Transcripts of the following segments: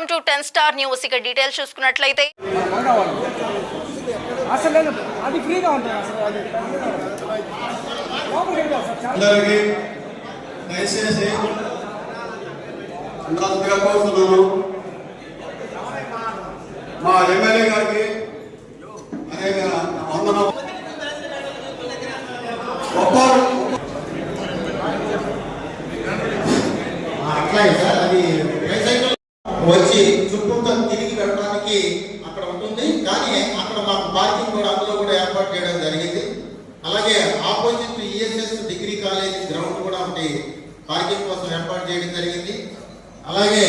Welcome to 10 Star news. ఇక details చూసుకున్నట్లయితే అది ఫ్రీగా ఉంటుంది. దయచేసి కోరుతున్నాను మా ఎమ్మెల్యే గారికి అనేక వందనం. అట్లాగే సార్ అది వచ్చి చుట్టూ తిరిగి పెట్టడానికి అక్కడ ఉంటుంది, కానీ అక్కడ మాకు పార్కింగ్ కూడా అందులో కూడా ఏర్పాటు చేయడం జరిగింది. అలాగే opposite ESS degree college ground కూడా ఒకటి పార్కింగ్ కోసం ఏర్పాటు చేయడం జరిగింది. అలాగే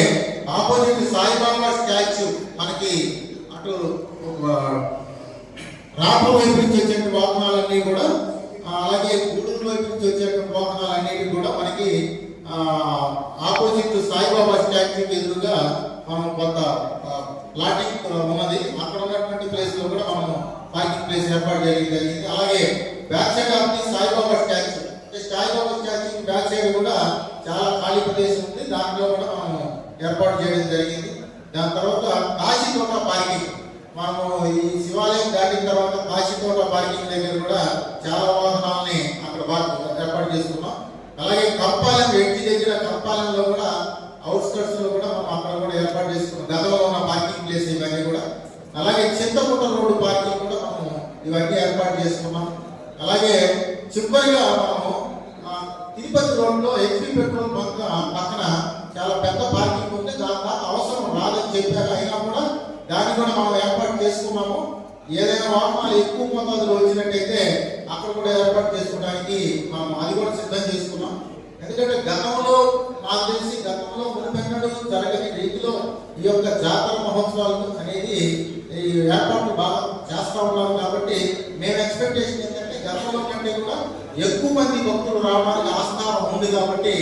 ఆపోజిట్ సాయిబాబా స్టాచ్యూ మనకి అటు రాపూర్ వైపు నుంచి వచ్చే వాహనాలన్నీ కూడా, అలాగే గూడూరు వైపు నుంచి వచ్చే వాహనాలన్నిటి కూడా మనకి ఆపోజిట్ సాయిబాబా స్టాచ్యూకి ఎదురుగా మనం కొంత ప్లాటింగ్ ఉన్నది. అక్కడ ఉన్నటువంటి ప్లేస్ లో కూడా మనం పార్కింగ్ ప్లేస్ ఏర్పాటు చేయడం జరిగింది. అలాగే back side of the Saibaba statue, Saibaba statue back side కూడా చాలా ఖాళీ ప్రదేశం ఉంది, దాంట్లో కూడా మనం ఏర్పాటు చేయడం జరిగింది. దాని తర్వాత కాశీతోట పార్కింగ్, మనము ఈ శివాలయం దాటిన తర్వాత కాశీతోట పార్కింగ్ దగ్గర కూడా చాలా వాహనాలని అక్కడ ఏర్పాటు చేసుకున్నాం. అలాగే కంపాలెం ఎడ్జి దగ్గర కంపాలెంలో కూడా అవుట్స్కట్స్ లో కూడా మనం అక్కడ కూడా ఏర్పాటు చేసుకున్నాం, గతంలో ఉన్న పార్కింగ్ ప్లేస్ ఇవన్నీ కూడా. అలాగే చింతపుట్ట రోడ్డు పార్కింగ్ కూడా మనం ఇవన్నీ ఏర్పాటు చేసుకున్నాం. అలాగే చివరిగా మనము తిరుపతి రోడ్లో హెచ్పి పెట్రోల్ బంక్ పక్కన చాలా పెద్ద పార్కింగ్ ఉంది, దాని అవసరం రాదని చెప్పారు, అయినా కూడా దాన్ని కూడా మనం ఏర్పాటు చేసుకున్నాము. ఏదైనా వాహనాలు ఎక్కువ మోతాదులో వచ్చినట్టయితే అక్కడ కూడా ఏర్పాటు చేసుకోవడానికి మనం అది కూడా సిద్ధం చేసుకున్నాం. ఎందుకంటే గతంలో నాకు తెలిసి గతంలో మునిపెన్నడూ జరగని రీతిలో ఈ యొక్క జాతర మహోత్సవాలు అనేది ఈ ఏర్పాట్లు బాగా చేస్తూ ఉన్నాం. కాబట్టి మేము ఎక్స్పెక్టేషన్ ఏంటంటే గతంలో కంటే కూడా ఎక్కువ మంది భక్తులు రావడానికి ఆస్కారం ఉంది. కాబట్టి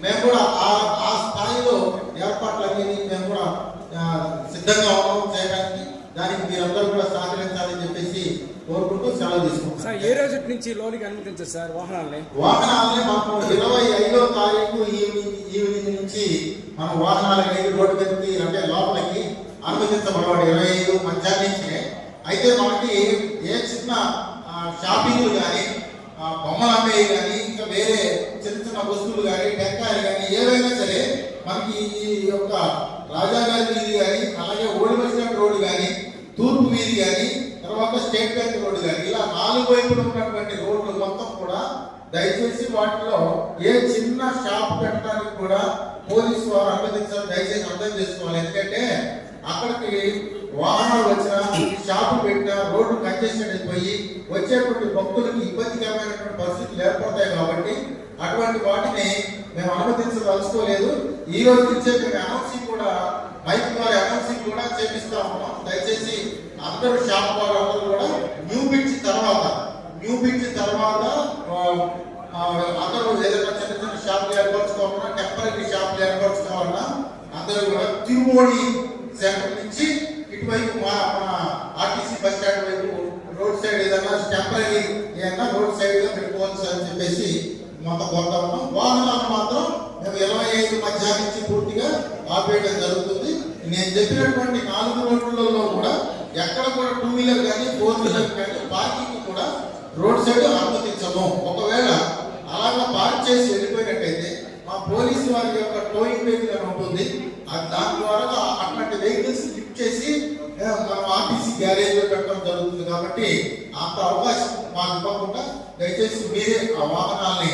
మేము కూడా ఆ స్థాయిలో ఏర్పాట్లు అనేది మేము కూడా సిద్ధంగా ఉన్నాం చేయడానికి. దానికి మీరందరూ కూడా సహకరించాలని చెప్పేసి కోరుకుంటూ సెలవు తీసుకుంటాం. ఏ రోజు నుంచి లోనికి అనుమతించారు సార్ వాహనాలని మాకు 25వ తారీఖు ఈవినింగ్ నుంచి మన వాహనాలకి రోడ్డు మీదకి అంటే లోపలికి అనుమతించబడవాడు 25 మధ్యాహ్నం నుంచే. అయితే మనకి ఏ చిన్న షాపింగ్లు కానీ బొమ్మలు అమ్మేవి కానీ ఇంకా వేరే చిన్న చిన్న వస్తువులు కానీ టెంకాయలు కానీ ఏవైనా సరే మనకి ఈ యొక్క రాజాగారి వీధి కానీ, అలాగే ఓల్డ్ బస్ స్టాండ్ రోడ్డు కానీ, తూర్పు వీధి కానీ, తర్వాత స్టేట్ బ్యాంక్ రోడ్డు కానీ, ఇలా 4 వైపులు ఉన్నటువంటి రోడ్లు మొత్తం కూడా దయచేసి వాటిలో ఏ చిన్న షాప్ పెట్టడానికి కూడా పోలీసు వారు అనుమతించాలి. దయచేసి అర్థం చేసుకోవాలి. ఎందుకంటే అక్కడికి వాహనాలు వచ్చినా షాపు పెట్టినా రోడ్డు కంజెషన్ అయిపోయి వచ్చేటువంటి భక్తులకి ఇబ్బందికరమైనటువంటి పరిస్థితులు ఏర్పడతాయి. కాబట్టి అటువంటి వాటిని మేము అనుమతించదలుచుకోలేదు. ఈ రోజు నుంచే మేము అనౌన్సింగ్ కూడా మైక్ ద్వారా అనౌన్సింగ్ కూడా చేపిస్తా ఉన్నాం. దయచేసి అందరూ షాప్ వారు అందరూ కూడా న్యూ బ్రిడ్జ్ తర్వాత అందరూ ఏదైనా చిన్న చిన్న షాపులు ఏర్పరచుకోవాలన్నా, టెంపరీ షాపులు ఏర్పరచుకోవాలన్నా అందరూ కూడా తిరుమోడి సెంటర్ నుంచి ఇటువైపు మన ఆర్టీసీ బస్ స్టాండ్ వైపు రోడ్ సైడ్ ఏదైనా టెంపరీ ఏదైనా రోడ్ సైడ్ గా పెట్టుకోవచ్చు అని చెప్పేసి మొత్తం కొడతా ఉన్నాం. వాహనాలు మాత్రం మేము 25 మధ్యాహ్నం నుంచి పూర్తిగా ఆపేయడం జరుగుతుంది. నేను చెప్పినటువంటి 4 రోడ్లలో కూడా ఎక్కడ కూడా 2 వీలర్ కానీ 4 వీలర్ కానీ పార్కింగ్ కూడా రోడ్ సైడ్ అనుమతించము. ఒకవేళ అలాగా పార్క్ చేసి వెళ్ళిపోయినట్టయితే మా పోలీసు వారి యొక్క టోయింగ్ వెహికల్ అని ఉంటుంది, దాని ద్వారా అట్లాంటి వెహికల్స్ లిఫ్ట్ చేసి మనం ఆర్టీసీ గ్యారేజ్ లో పెట్టడం జరుగుతుంది. కాబట్టి అంత అవకాశం మాకు ఇవ్వకుండా దయచేసి మీరే ఆ వాహనాల్ని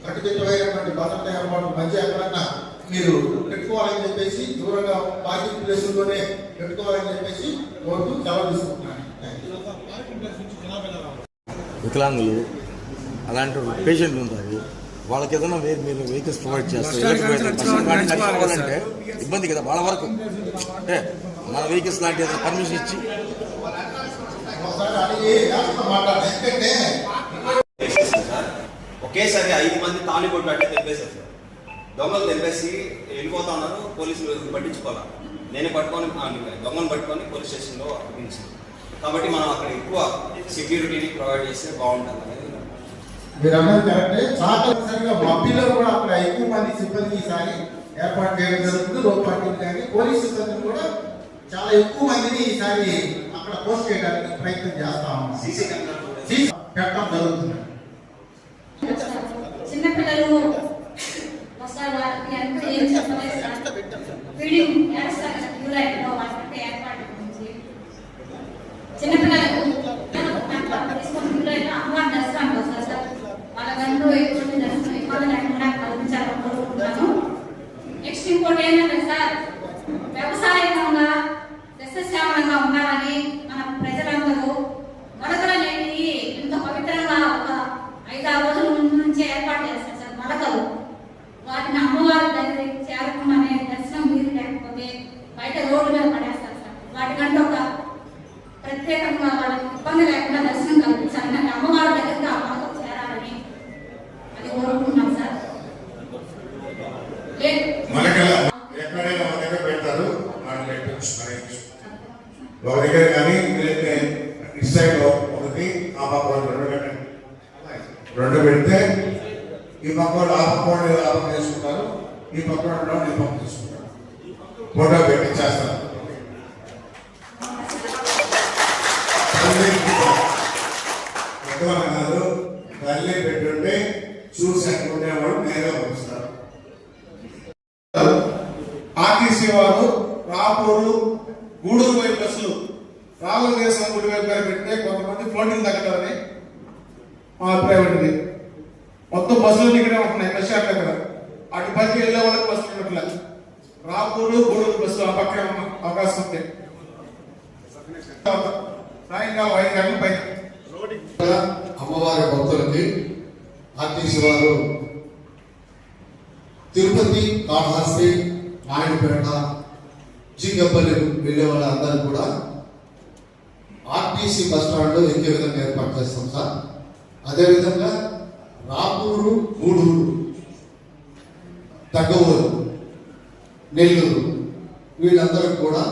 కట్టుదిట్టమైనటువంటి భద్రత ఏర్పాటు మధ్య ఎక్కడన్నా మీరు పెట్టుకోవాలని చెప్పేసి, దూరంగా పార్కింగ్ ప్లేసుల్లోనే పెట్టుకోవాలని చెప్పేసి కోరుతూ సెలవు తీసుకుంటున్నాను. వికలాంగులు అలాంటి పేషెంట్లు ఉంటారు, వాళ్ళకి ఏదైనా మీరు వెహికల్స్ ప్రొవైడ్ చేస్తారంటే ఇబ్బంది కదా వాళ్ళ వరకు. అంటే మన వెహికల్స్ లాంటి ఏదైనా పర్మిషన్ ఇచ్చి ఒకేసారి 5 మంది తాళిబొట్టు అంటే తెంపేశారు సార్. దొంగలు తెంపేసి వెళ్ళిపోతా ఉన్నారు. పోలీసులు పట్టించుకోవాలి. నేనే పట్టుకొని దొంగను పట్టుకొని పోలీస్ స్టేషన్లో అప్పగించాను. కాబట్టి మనం అక్కడ ఎక్కువ సెక్యూరిటీని ప్రొవైడ్ చేస్తే బాగుంటుంది అనేది. మీరు అన్నది కరెక్టే. తప్పనిసరిగా మబ్బిలో కూడా అక్కడ ఎక్కువ మంది సిబ్బంది ఈసారి ఏర్పాటు చేయడం జరుగుతుంది. రో పార్టీలు కానీ పోలీసు సిబ్బంది కూడా చాలా ఎక్కువ మందిని ఈసారి అక్కడ పోస్ట్ చేయడానికి ప్రయత్నం చేస్తా ఉన్నాం. సీసీ కెమెరా పెట్టడం జరుగుతుంది. చిన్నపిల్లలు వస్తారు, వారికి ఎంత ఏం చెప్పలేదు సార్. ఫీడింగ్ చేస్తారు కదా జూలైలో, వాటికంటే ఏర్పాటు గురించి చిన్నపిల్లలకు తీసుకొని జూలైలో అమ్మవారి దర్శనం వస్తారు సార్. వాళ్ళకందరూ ఎటువంటి దర్శనం ఇబ్బంది లేకుండా కల్పించాలని కోరుకుంటున్నాను. నెక్స్ట్ ఇంకోటి ఏంటంటే సార్, వ్యవసాయంగా సస్యశ్యామలంగా ఉండాలని మన ప్రజలందరూ మడకలు అనేవి ఎంతో పవిత్రంగా ఒక 5-6 రోజుల ముందు నుంచే ఏర్పాటు చేస్తారు సార్. మడకలు వాటిని అమ్మవారి దగ్గరికి చేరకుండానే దర్శనం మీరు లేకపోతే బయట రోడ్డు మీద పడేస్తారు సార్. వాటికంటే ఒక ప్రత్యేకంగా వాళ్ళకి ఇబ్బంది లేకుండా దర్శనం కల్పించాలని, అమ్మవారి దగ్గరికి ఆ మడకలు చేరాలని అది కోరుకుంటున్నాం సార్. ఎక్కడైనా ఒక దగ్గర పెడతారు, ఒక దగ్గర కానీ ఇటు సైడ్ ఒకటి, ఆ పక్క రెండు పెట్టండి. రెండు పెడితే ఈ పక్క వాళ్ళు ఆ పక్క వాళ్ళు ఆ పక్క తీసుకుంటారు, ఈ పక్క వాళ్ళు ఈ పక్క తీసుకుంటారు. ఫోటో పెట్టి చేస్తారు. ఎక్కువ కాదు, తల్లి పెట్టుంటే చూసి ఉండేవాడు నేరుగా పంపిస్తారు. ఆర్టీసీ వారు రాపూరు గూడూరు వైపు బస్సులు రామదేశం గుడి వైపు పెడితే కొంతమంది ఫ్లోటింగ్ తగ్గదని మా అభిప్రాయం ఉంది. మొత్తం బస్సులు ఇక్కడే ఉంటున్నాయి బస్ స్టాండ్ దగ్గర. అటు పైకి వెళ్ళే వాళ్ళకి బస్సులు ఉండట్లేదు. రాపూరు గూడూరు బస్సులు ఆ పక్కనే ఉన్న అవకాశం ఉంది. సాయంకాలం 5 గంటల పైన అమ్మవారి భక్తులకి ఆర్టీసీ వారు తిరుపతి, కాళహస్తి, నాయుడుపేట, జింగపల్లి వెళ్ళే వాళ్ళందరూ కూడా ఆర్టీసీ బస్ స్టాండ్ ఎక్కే విధంగా ఏర్పాటు చేస్తాం సార్. అదేవిధంగా రాపూరు, గూడూరు, తగ్గవూరు, నెల్లూరు వీళ్ళందరూ కూడా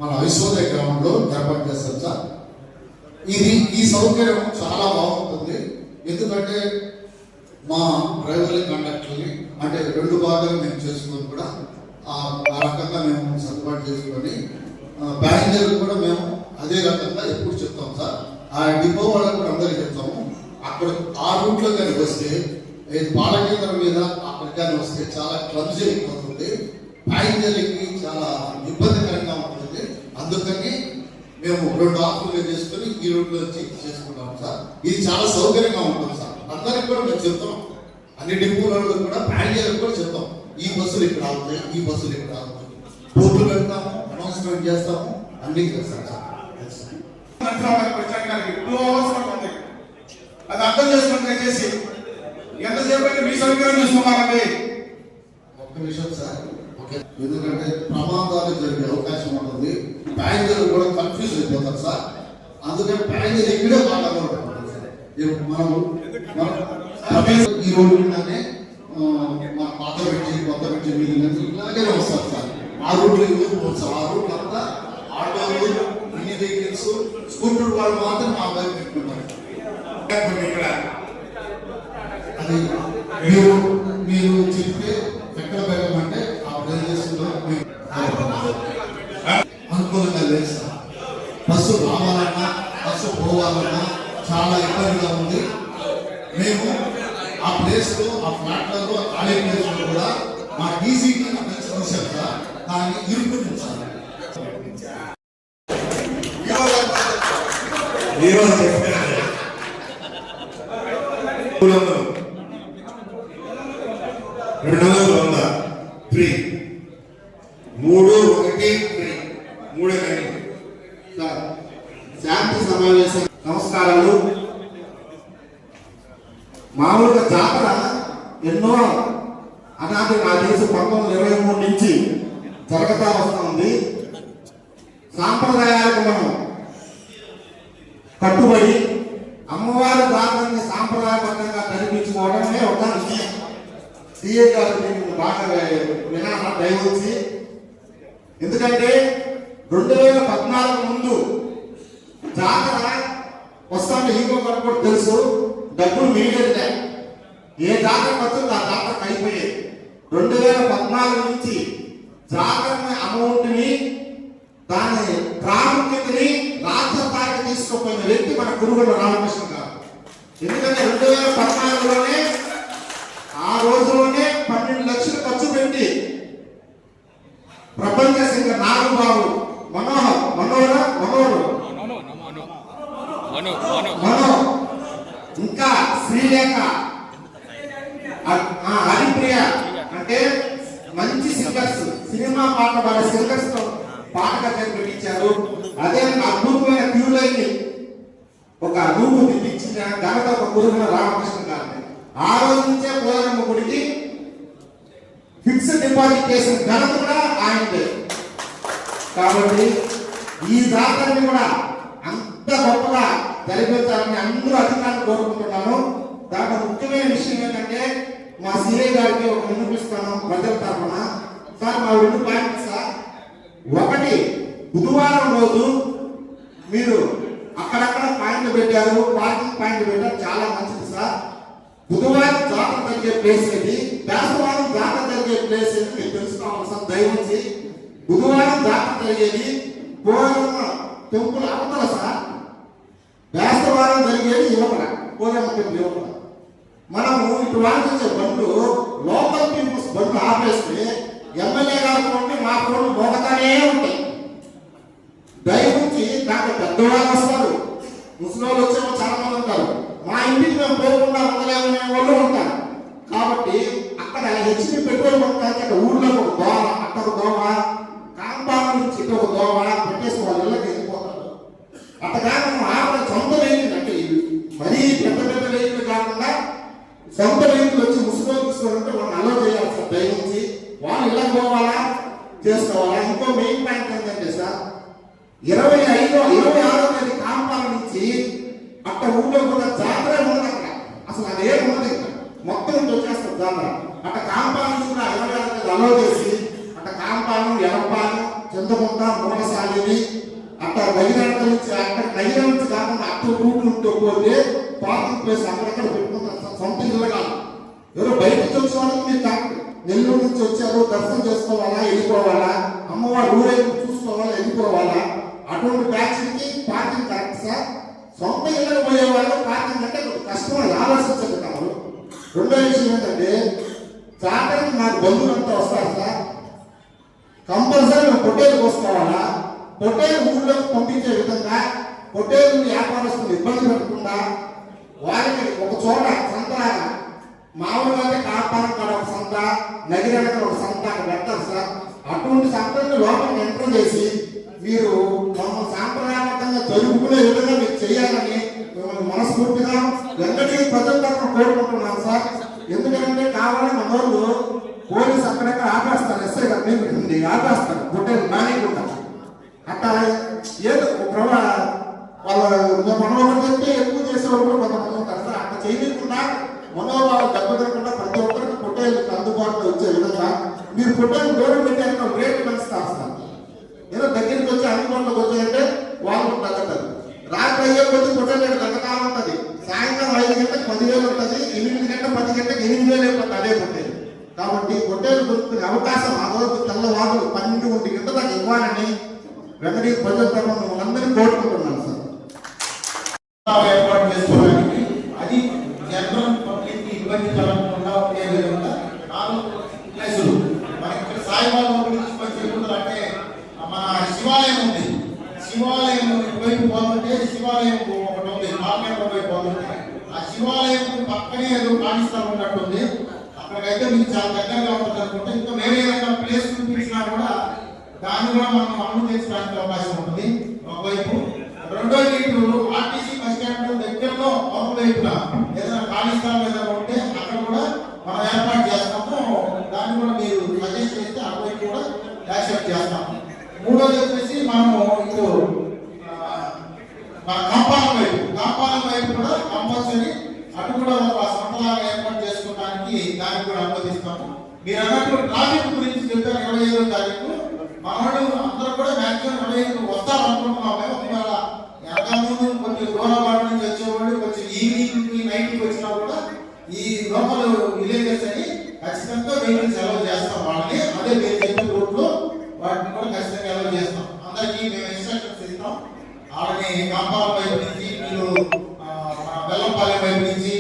మన విశ్వోదయ గ్రామంలో ఏర్పాటు చేస్తాం సార్. ఈ సౌకర్యం చాలా బాగుంటుంది. ఎందుకంటే మా డ్రైవర్లు, కండక్టర్ని అంటే 2 భాగాలు మేము చేసుకొని కూడా ఆ రకంగా మేము సర్దుబాటు చేసుకొని ప్యాసింజర్లు కూడా మేము అదే రకంగా ఎప్పుడు చెప్తాం సార్. ఆ డిపో వాళ్ళకు కూడా అందరికీ చెప్తాము. అక్కడ ఆ రూట్లో కానీ వస్తే బాలకేంద్రం మీద అక్కడికి కానీ వస్తే చాలా క్లబ్స్ అయిపోతుంది, ప్యాసింజర్లకి చాలా ఇబ్బందికరంగా ఉంటుంది. అందుకని మేము 2 ఆఫర్లు చేసుకొని ఈ రూట్లో వచ్చి చేసుకుంటాం సార్. ఇది చాలా సౌకర్యంగా ఉంటుంది సార్. అందరికి కూడా మేము చెప్తాం, అన్ని డిపోలలో కూడా ప్యాసింజర్లకు కూడా చెప్తాం, ఈ బస్సులు ఇక్కడ ఆగుతాయి, ఈ బస్సులు ఇక్కడ ఆగుతాయి. బోర్డులు పెడతాము, అనౌన్స్మెంట్ చేస్తాము, అన్ని చేస్తాం సార్. 2 hours పడుతుంది. అది అర్థం చేసుకుని దయచేసి ఎంతసేపు అయితే మీ సౌకర్యం చూసుకోవాలండి. ఒక్క విషయం సార్, ఎందుకంటే ప్రమాదాలు జరిగే అవకాశం ఉంటుంది. ప్యాసింజర్లు కూడా కన్ఫ్యూజ్ అయిపోతారు సార్. అందుకని ప్యాసింజర్ ఇక్కడే మాట్లాడుకుంటాం. మనం ఈ రోడ్డు మీదనే మన పాత పెట్టి మీరు ఇలాగే వస్తారు సార్. ఆ రూట్లో సార్. ఆ రూట్ అంతా ఆటోలు, మినీ వెహికల్స్, స్కూటర్ వాళ్ళు మాత్రం మా బైక్ పెట్టుకుంటారు. ఇక్కడ అది మీరు చెప్తే ఎక్కడ పెట్టమంటే ఆ ప్రదేశంలో అనుకూలంగా లేదు సార్. బస్సు రావాలన్నా, బస్సు పోవాలన్నా చాలా ఇబ్బందిగా ఉంది. మేము ఆ ప్లేస్ లో, ఆ ఫ్లాట్లలో, ఖాళీ ప్లేస్ లో కూడా మా డీసీకి సమస్య సార్. దాన్ని ఇరుకునించాలి. ఈరోజు చెప్పారు 200 ఫ్రీ, 3-1 ఫ్రీ, 3 సార్ శాంతి సమావేశం. నమస్కారాలు. మామూలుగా జాతర ఎన్నో అనాది నాకు తెలిసి 1923 నుంచి జరుగుతూ వస్తుంది. సాంప్రదాయాలకు మనం కట్టుబడి అమ్మవారి జాతరని సాంప్రదాయబద్ధంగా కనిపించుకోవడమే ఒక విషయం. సిఏ గారు దీన్ని బాగా వినాలా దయవచ్చి. ఎందుకంటే 2014 ముందు జాతర వస్తాను హీరో గారు కూడా తెలుసు, డబ్బులు మిగిలేదు. ఏ జాతరకు వచ్చిందో ఆ జాతరకు అయిపోయేది. 2014 నుంచి జాగరణ అమౌంట్ని దాని ప్రాముఖ్యతని రాష్ట్ర స్థాయికి తీసుకుపోయిన వ్యక్తి మన కురుగుల రామకృష్ణ గారు. ఎందుకంటే 2014లోనే ఆ రోజులోనే 12 లక్షలు ఖర్చు పెట్టి ప్రపంచ సింగర్ నాగబాబు మనోహర్ ఇంకా శ్రీలేఖ హరిప్రియ అంటే మంచి సింగర్స్, సినిమా పాట పాడే సింగర్స్ తో పాటగా పెట్టించారు. అదే అద్భుతమైన క్యూ లైన్ ఒక రూపు తెప్పించిన ఘనత ఒక కురుగుల రామకృష్ణ గారిని. ఆ రోజు నుంచే పోలమ్మ గుడికి ఫిక్స్డ్ డిపాజిట్ చేసిన ఘనత కూడా ఆయనదే. కాబట్టి ఈ జాతరని కూడా అంత గొప్పగా జరిపించాలని అందరూ అధికారులు కోరుకుంటున్నాను. దాంట్లో ముఖ్యమైన విషయం ఏంటంటే మా సిఐ గారికి ఒక వినిపిస్తాను ప్రజల తరఫున. సార్ మా 2 పాయింట్లు సార్. ఒకటి, బుధవారం రోజు మీరు అక్కడక్కడ పాయింట్లు పెట్టారు, పార్కింగ్ పాయింట్లు పెట్టారు, చాలా మంచిది సార్. బుధవారం జాతర జరిగే ప్లేస్ ఏది, బేస్తవారం జాతర జరిగే ప్లేస్ ఏది మీరు తెలుసుకోవాలి సార్. దయవుంచి బుధవారం జాతర జరిగేది పోలమ్మ టెంపుల్ అవతల సార్, బేస్తవారం జరిగేది యువకుల పోలమ్మ టెంపుల్ యువకుల. మనము ఇటు వాడించే బండ్లు లోకల్ పీపుల్స్ బండ్లు ఆపేస్తే ఎమ్మెల్యే గారి ఫోన్ మా ఫోన్ మోగతానే ఉంటాయి. దయవుంచి దాంట్లో పెద్దవాళ్ళు వస్తారు, ముసలివాళ్ళు వచ్చేవాళ్ళు చాలా మంది ఉంటారు. మా ఇంటికి మేము పోకుండా ఉండలేమనే వాళ్ళు ఉంటారు. కాబట్టి అక్కడ హెచ్పి పెట్రోల్ బంక్ అక్కడ ఊర్లో ఒక దోవ, అక్కడ దోవ, కాంపౌండ్ నుంచి ఇటు ఒక దోవ పెట్టేసి వాళ్ళ ఇళ్ళకి వెళ్ళిపోతారు. అట్టగా మనం ఆపద సొంత వెహికల్ అంటే మరీ పెద్ద పెద్ద వెహికల్ కాకుండా సొంత వెహికల్ వచ్చి ముసుకోవాలంటే మనం అలో చేయాలి సార్. దయచేసి వాళ్ళు ఇళ్ళకి పోవాలా చేసుకోవాలా. ఇంకో మెయిన్ పాయింట్ ఏంటంటే సార్, 26వ తేదీ కాంపౌండ్ నుంచి అక్కడ ఊళ్ళో కూడా జాతర ఉండదు. అక్కడ అసలు అదే ఉండదు, మొత్తం వచ్చేస్తారు జాతర. అక్కడ కాంపౌండ్ కూడా 26వ తేదీ అలో చేసి అక్కడ కాంపౌండ్ ఎలపాలు చంద్రముంట మూలశాలిని అక్కడ నగిరంట నుంచి అక్కడ నగిరం నుంచి కాకుండా అక్కడ రూట్లు ఉంటూ పోతే పార్కింగ్ ప్లేస్ అక్కడక్కడ పెట్టుకుంటారు సార్. సొంత ఇల్లు కాదు, ఎవరో బయట నుంచి వచ్చే వాళ్ళకి మీరు నెల్లూరు నుంచి వచ్చారు, దర్శనం చేసుకోవాలా వెళ్ళిపోవాలా, అమ్మవారు ఊరేగి చూసుకోవాలా వెళ్ళిపోవాలా, అటువంటి బ్యాచ్కి పార్కింగ్ కరెక్ట్ సార్. సొంత ఇళ్ళకి పోయే వాళ్ళు పార్కింగ్ అంటే కష్టమని ఆలోచించండి కావాలి. రెండో విషయం ఏంటంటే జాతరకి నాకు బంధువులంతా వస్తారు సార్. కంపల్సరీ మేము పొట్టేలు కోసుకోవాలా, పొట్టేలు ఊళ్ళోకి పంపించే విధంగా పొట్టేలు వ్యాపారస్తులు ఇబ్బంది పెట్టకుండా వారికి ఒక చోట సంతలాగా మామూలుగా కాపాడు కాడ ఒక సంత, నగిరక ఒక సంత పెడతారు సార్. అటువంటి సంతని లోపలికి ఎంటర్ చేసి మీరు మమ్మల్ని సాంప్రదాయబద్ధంగా జరుపుకునే విధంగా మీరు చేయాలని మిమ్మల్ని మనస్ఫూర్తిగా వెంటనే ప్రజల తరఫున కోరుకుంటున్నాను సార్. ఎందుకంటే కావాలని మన వాళ్ళు పోలీసు అక్కడక్కడ ఆపేస్తారు, ఎస్ఐ గారు ఆపేస్తారు, హోటల్ మేనేజ్మెంట్ అట్లా ఏదో వాళ్ళ మనోహరం చెప్తే ఎక్కువ చేసేవాళ్ళు కూడా కొంతమంది ఉంటారు సార్. అట్లా చేయకుండా మనోభావాలు దెబ్బతినకుండా ప్రతి ఒక్కరికి పొట్టేళ్ళకి అందుబాటులో వచ్చే విధంగా మీరు పొట్టేలు దూరం పెట్టాక రేట్లు పెంచుతారు సార్. ఏదో దగ్గరికి వచ్చి అందుబాటులోకి వచ్చాయంటే వాళ్ళు తగ్గతారు. రాత్రి అయ్యే కొద్ది పొట్టేలు తగ్గతా ఉంటుంది. సాయంత్రం 5 గంటలకు 10,000 ఉంటుంది, 8 గంటలకు 10 గంటలకు 8,000 అయిపోతుంది అదే పొట్టేలు. కాబట్టి పొట్టేలు దొరుకుతున్న అవకాశం ఆ రోజు తెల్లవారు 12 గంటలకు ఇవ్వాలని వెంకటేశ్వర ప్రజల తరఫున అందరినీ కోరుకుంటున్నాను సార్. ఏర్పాటు చేసుకోవడానికి అది జనరల్ పబ్లిక్ కి ఇబ్బంది కలగకుండా ఉండే విధంగా 4 ప్లేసులు మనకి ఇక్కడ సాయిబాబా గురించి చెప్పుకుంటారు. అంటే మన శివాలయం ఉంది, శివాలయం వైపు పోతుంటే శివాలయం ఒకటి ఉంది, మార్కెట్ వైపు పోతుంటే ఆ శివాలయం పక్కనే ఏదో ఖాళీ స్థలం ఉన్నట్టుంది. అక్కడికైతే మీకు చాలా దగ్గరగా ఉంటుంది అనుకుంటే ఇంకా వేరే ఏదైనా ప్లేస్ చూపించినా కూడా దాన్ని కూడా మనం అమలు చేసుకోవడానికి అవకాశం ఉంటుంది ఒకవైపు. రెండోది ఇటు ఆర్టీసీ బస్ స్టాండ్ దగ్గరలో ఒక వైపున ఏదైనా ఖాళీ స్థలం ఏదైనా ఉంటే అక్కడ కూడా మనం ఏర్పాటు చేస్తాము. దాన్ని కూడా మీరు సజెస్ట్ చేస్తే అటువైపు కూడా యాక్సెప్ట్ చేస్తాము. మూడోది వచ్చేసి మనము ఇటు మన కాంపాలం వైపు కూడా కంపల్సరీ అటు కూడా ఒక సంతలాగా ఏర్పాటు చేసుకోవడానికి దానికి కూడా అనుమతిస్తాము. మీరు అన్నట్టు ట్రాఫిక్ గురించి చెప్పారు 25వ తారీఖు. మనోడు అందరూ కూడా మ్యాక్సిమం 25 వస్తారనుకుంటున్నాము. ఒకవేళ ఎంతమంది కొంచెం దూరపాటు నుంచి వచ్చేవాళ్ళు కొంచెం ఈవినింగ్ నైట్కి వచ్చినా కూడా ఈ లోకల్ విలేజెస్ అని ఖచ్చితంగా వెహికల్స్ అలౌ చేస్తాం వాళ్ళని. అదే మీరు చెప్పిన రూట్ లో వాటిని కూడా ఖచ్చితంగా అలౌ చేస్తాం. అందరికీ మేము ఇన్స్ట్రక్షన్స్ ఇస్తాం. వాళ్ళని కాంపౌండ్ వైపు నుంచి మీరు వెల్లంపాలెం వైపు నుంచి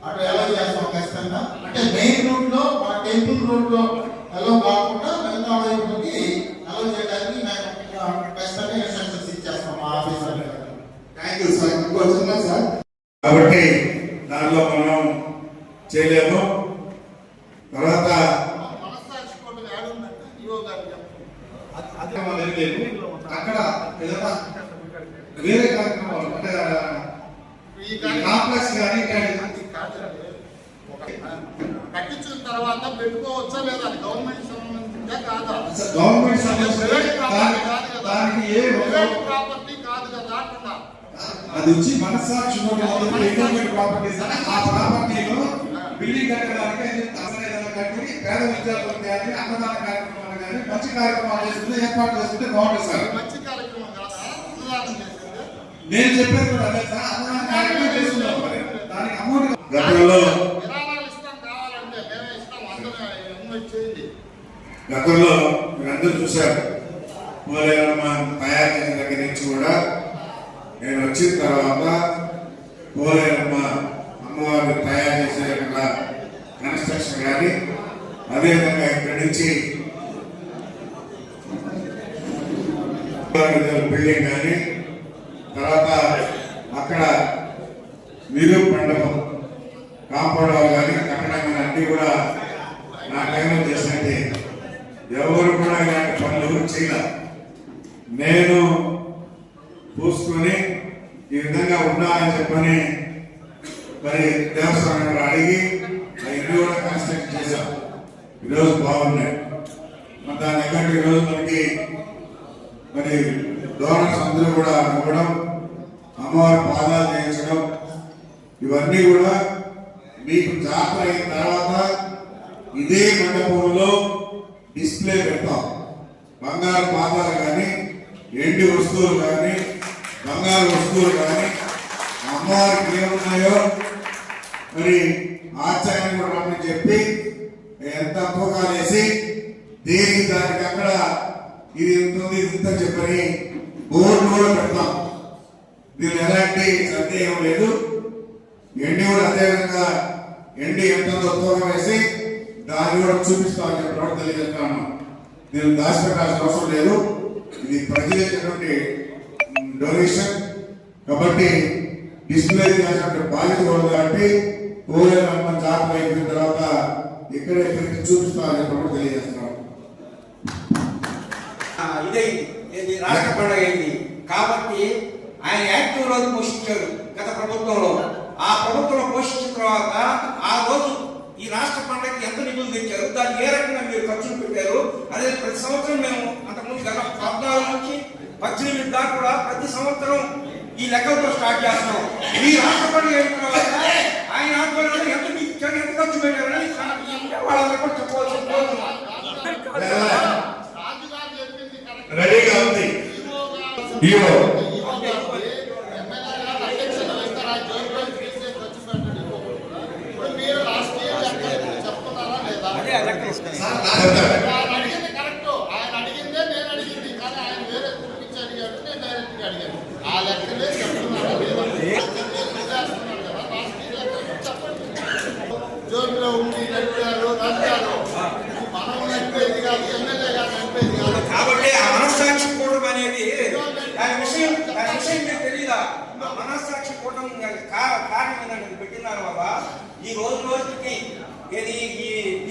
అటు అలౌ చేస్తాం ఖచ్చితంగా. అంటే మెయిన్ రూట్ లో మన టెంపుల్ రూట్ లో అలౌ కాకుండా మిగతా వైపుకి అలౌ చేయడానికి మేము ఖచ్చితంగా ఇన్స్ట్రక్షన్స్ ఇచ్చేస్తాం మా ఆఫీసర్. Thank you sir. ఇంకో చిన్న సార్, కాబట్టి దానిలో మనం చేయలేము. తర్వాత అక్కడ ఏదైనా వేరే కార్యక్రమాలు అంటే కాంప్లెక్స్ కానీ కట్టించిన తర్వాత పెట్టుకోవచ్చా లేదా? అది గవర్నమెంట్ సంబంధించిందా కాదా? గవర్నమెంట్ సంబంధించిన దానికి ఏ ప్రాపర్టీ కాదు కదా అంటున్నా. అది వచ్చి మనస్సాక్షి ప్రాపర్టీస్ ఆ ప్రాపర్టీలో బిల్డింగ్ కట్టడానికి కట్టి పేద విద్యార్థులు కానీ అన్నదాన కార్యక్రమాలు కానీ మంచి కార్యక్రమాలు చేసుకుంటే ఏర్పాటు చేసుకుంటే బాగుంటుంది సార్. మంచి కార్యక్రమం కాదా అన్నదానం చేసింది? నేను చెప్పేది కూడా అదే సార్. అన్నదాన కార్యక్రమం చేసుకున్నాం మరి దానికి అమౌంట్ గతంలో విరాళాలు ఇస్తాం, కావాలంటే మేమే ఇస్తాం, అందరూ ఇన్వైట్ చేయండి. గతంలో మీరందరూ చూశారు. పోలేరమ్మ తయారు చేసిన దగ్గర నుంచి కూడా నేను వచ్చిన తర్వాత పోలేరమ్మ అమ్మవారిని తయారు చేసే కన్స్ట్రక్షన్ కానీ అదేవిధంగా ఇక్కడి నుంచి బిల్డింగ్ కానీ తర్వాత అక్కడ విరు మండపం కాంపౌండ్ వాల్ కానీ కట్టడం కానీ అన్ని కూడా నా టైంలో చేసినట్టే. ఎవరు కూడా ఇలాంటి పనులు చేయాలి. నేను పూసుకొని ఈ విధంగా ఉన్నాయని చెప్పని మరి దేవస్థానంలో అడిగి ఇల్లు కూడా కన్స్ట్రక్ట్ చేశాం. ఈరోజు బాగున్నాయి. మరి దాని ఎక్కడికి ఈరోజు మనకి మరి డోనర్స్ అందరూ కూడా ఇవ్వడం, అమ్మవారి పాదాలు చేయించడం, ఇవన్నీ కూడా మీకు జాతర అయిన తర్వాత ఇదే మండపంలో డిస్ప్లే పెడతాం. బంగారు పాదాలు కానీ ఎండి వస్తువులు కానీ బంగారు వస్తువులు కానీ అమ్మవారికి ఏమున్నాయో మరి ఆచార్యం కూడా రమ్మని చెప్పి ఎంత తూకాలు వేసి దేనికి దానికి అక్కడ ఇది ఎంత ఉంది ఇది ఇంత చెప్పని బోర్డు కూడా పెడతాం. దీనిలో ఎలాంటి సందేహం లేదు. ఎండి కూడా అదేవిధంగా ఎండి ఎంత తూకం వేసి దాన్ని కూడా చూపిస్తామని చెప్పి తెలియజేస్తాను. నేను దాచిపెట్టాల్సిన అవసరం లేదు. ఇది ప్రజలు ఇచ్చినటువంటి డొనేషన్ కాబట్టి డిస్ప్లే చేసినటువంటి బాధ్యత కూడా కాబట్టి పోలేరమ్మ జాతర అయిపోయిన తర్వాత ఇక్కడే తిరిగి చూపిస్తామని చెప్పి తెలియజేస్తున్నాను. ఇదైంది రాష్ట్ర పండుగ అయింది కాబట్టి ఆయన యాక్టివ్ రోజు పోషించారు గత ప్రభుత్వంలో. ఆ ప్రభుత్వంలో పోషించిన తర్వాత ఆ రోజు ఈ రాష్ట్ర పండుగకి ఎంత నిధులు తెచ్చారు, దాన్ని ఏ రకంగా మీరు ఖర్చులు పెట్టారు అదే ప్రతి సంవత్సరం మేము అంతకుముందు గత 14 నుంచి 18 దాకా కూడా ప్రతి సంవత్సరం ఈ లెక్కలతో స్టార్ట్ చేస్తున్నాం. ఈ రాష్ట్ర పండుగ అయిన తర్వాత ఆయన ఆధ్వర్యంలో ఎంత ఇచ్చారు, ఎంత ఖర్చు పెట్టారని వాళ్ళందరూ కూడా చెప్పవలసి రెడీగా ఉంది. అడిగింది కరెక్ట్. ఆయన అడిగిందే నేను అడిగింది, కానీ ఆయన వేరే చూపించి అడిగాడు, నేను డైరెక్ట్ అడిగాను. ఆ లెక్కలే చెప్తున్నారా లేదా? జోబులో ఉండి నడిపారు నడిపారు. మనం నడిపేది కాదు, ఎమ్మెల్యే గారు నడిపేది కాదు. కాబట్టి ఆ మనస్సాక్షి కూటం అనేది దాని విషయం మీకు తెలియదా? ఆ మనస్సాక్షి కూటం కారణం ఏంటంటే పెట్టిన వల్ల ఈ రోజుకి ఏది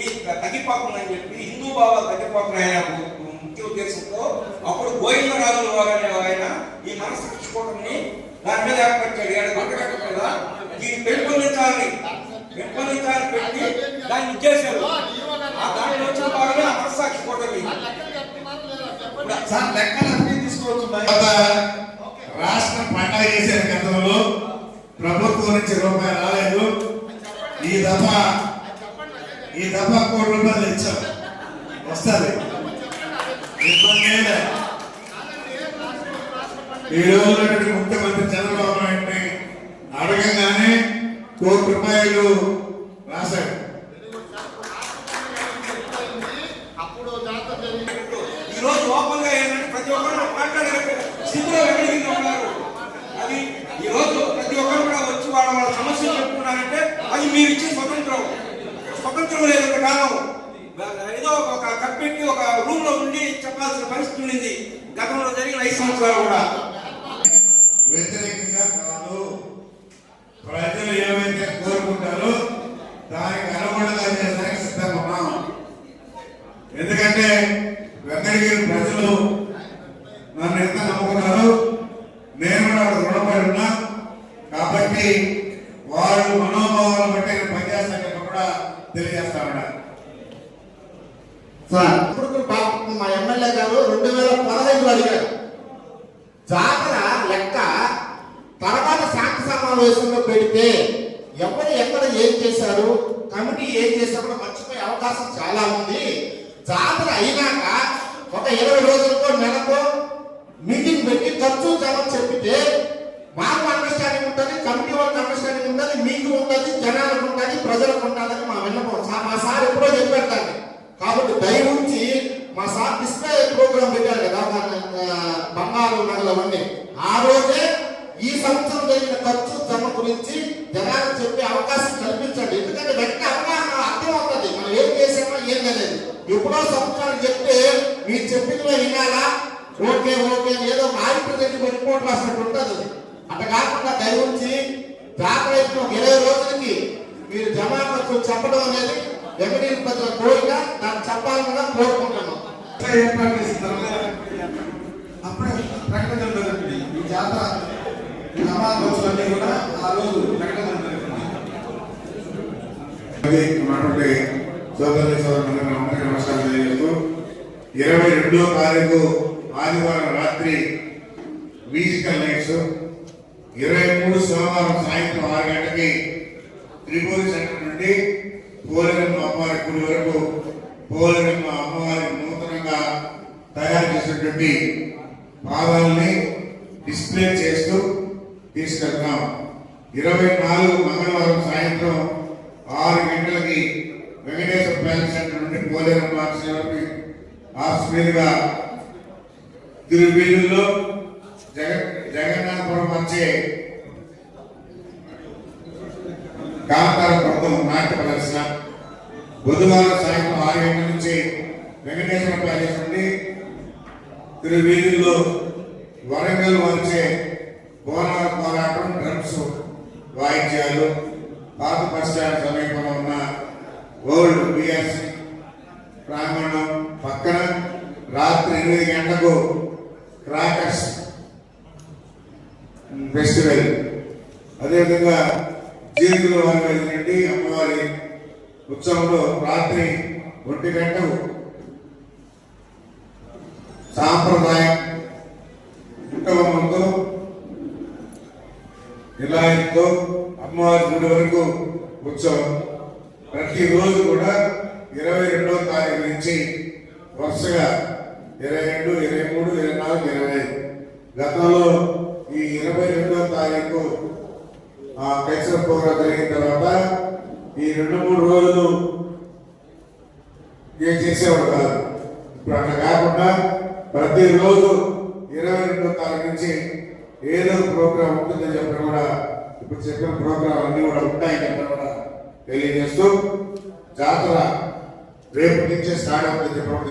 ఈ తగ్గిపోతుందని చెప్పి హిందూ భావాలు తగ్గిపోతున్నాయని ముఖ్య ఉద్దేశంతో అప్పుడు గోవిందరాజుల వారు అనే ఆయన ఈ మనస్సాక్షి కూటమిని దాని మీద ఏర్పరిచాడు. 7 గంటల మీద దీన్ని పెంపొందించాలని పెట్టి దాన్ని ఇచ్చేశారు. ఆ దాంట్లో వచ్చిన భాగమే ఆ మనస్సాక్షి కూటమి. లెక్కలన్నీ తీసుకోవచ్చు. రాష్ట్ర పండుగ చేసే గతంలో ప్రభుత్వం నుంచి రూపాయలు రాలేదు. ఈ దఫా 1 కోటి రూపాయలు ఇచ్చాం. వస్తుంది ఇబ్బంది. ఈ రోజు ముఖ్యమంత్రి చంద్రబాబు నాయుడిని అడగంగానే 1 కోటి రూపాయలు రాశాడు. ఇవ్వాల్సిన పరిస్థితి ఉంది గతంలో జరిగిన 5 సంవత్సరాలు కూడా. వ్యతిరేకంగా కాదు, ప్రజలు ఏమైతే కోరుకుంటారో దానికి అనుగుణంగా చేయడానికి సిద్ధంగా ఉన్నాం. ఎందుకంటే వెంకటగిరి ప్రజలు నన్ను ఎంత నమ్ముకున్నారు, నేను నాకు రుణపడి ఉన్నా కాబట్టి వాళ్ళు మనోభావాలను బట్టి నేను పనిచేస్తానని కూడా తెలియజేస్తా ఉన్నా. సార్ ఇప్పుడు మా ఎమ్మెల్యే గారు 2015 అడిగారు జాతర లెక్క, తర్వాత శాంతి సమావేశంలో పెడితే ఎవరు ఎక్కడ ఏం చేశారు, కమిటీ ఏం చేశారో మర్చిపోయే అవకాశం చాలా ఉంది. జాతర అయినాక ఒక 20 రోజులకో నెలకో మీటింగ్ పెట్టి ఖర్చు జనం చెప్పితే మాకు అండర్స్టాండింగ్ ఉంటుంది, కమిటీ వాళ్ళకి అండర్స్టాండింగ్ ఉంటుంది, మీకు ఉంటుంది, జనాలకు ఉంటుంది, ప్రజలకు ఉంటుందని మా విన్నపం. మా సార్ ఎప్పుడో చెప్పారు దాన్ని. కాబట్టి దయవుంచి మా సార్ డిస్ప్లే ప్రోగ్రామ్ పెట్టారు కదా బంగారు నగలు అవన్నీ, ఆ రోజే ఈ సంవత్సరం జరిగిన ఖర్చు జమ గురించి జనాలకు చెప్పే అవకాశం కల్పించండి. ఎందుకంటే వెంటనే అవగాహన అర్థం అవుతుంది మనం ఏం చేసామో ఏం అనేది. ఎప్పుడో సంవత్సరాలు చెప్తే మీరు చెప్పిందో వినాలా, ఓకే ఓకే ఏదో ఆగిపోయింది రిపోర్ట్ రాసినట్టు ఉంటుంది. అట్లా కాకుండా దయవుంచి జాతర అయిన 20 రోజులకి మీరు జమా ఖర్చు చెప్పడం అనేది వెంకటగిరి ప్రజల కోరిక, దాన్ని చెప్పాలని కోరుకుంటున్నాం. ఏర్పాటు చేసిన తర్వాత అప్పుడే ప్రకటన జరుగుతుంది. ఈ జాతర జమా ఖర్చులన్నీ కూడా ఆ రోజు ప్రకటన జరుగుతుంది. సోదరులు సోదరులందరికీ నమస్కారం తెలియజేస్తూ 22వ తారీఖు ఆదివారం రాత్రి మ్యూజికల్ నైట్స్, 23 సోమవారం సాయంత్రం 6 గంటలకి త్రిపురి సెంటర్ నుండి పోలేరమ్మ అమ్మవారి గుడి వరకు పోలేరమ్మ అమ్మవారి నూతనంగా తయారు చేసినటువంటి పాదాలని డిస్ప్లే చేస్తూ తీసుకెళ్తాం. 24 మంగళవారం సాయంత్రం 6 గంటలకి వెంకటేశ్వర ప్యాలెస్ సెంటర్ నుండి పోలేరమ్మ ఆఫీస్ మీదుగా తిరువీధుల్లో జగన్నాథపురం వచ్చే కాంతార బృందం నాట్య ప్రదర్శన. బుధవారం సాయంత్రం 6 గంటల నుంచి వెంకటేశ్వర ప్యాలెస్ నుండి తిరువీధుల్లో వరంగల్ వచ్చే బోనాల పోరాటం, డ్రమ్స్ వాయిద్యాలు. పాత బస్ స్టాండ్ సమీపంలో ఉన్న ఓల్డ్ బిఎస్ ప్రాంగణం పక్కన రాత్రి 8 గంటలకు క్రాకర్స్ ఫెస్టివల్. అదేవిధంగా జీవితుల వారి నుండి అమ్మవారి ఉత్సవంలో రాత్రి 1 గంటకు సాంప్రదాయం కుటుంబంతో నిలయంతో అమ్మవారి గుడి వరకు ఉత్సవం. ప్రతిరోజు కూడా 22వ తారీఖు నుంచి వరుసగా 22, 23, 24, 25. గతంలో ఈ 22వ తారీఖు కల్చరల్ ప్రోగ్రాం జరిగిన తర్వాత ఈ 2-3 రోజులు ఏం చేసేవాడు కాదు. ఇప్పుడు అట్లా కాకుండా ప్రతిరోజు 22వ తారీఖు నుంచి ఏదో ప్రోగ్రాం ఉంటుందని చెప్పడం కూడా, ఇప్పుడు చెప్పిన ప్రోగ్రాం అన్ని కూడా ఉంటాయని చెప్పడం కూడా తెలియజేస్తూ జాతర రేపు నుంచే స్టార్ట్ అవుతుంది చెప్పడం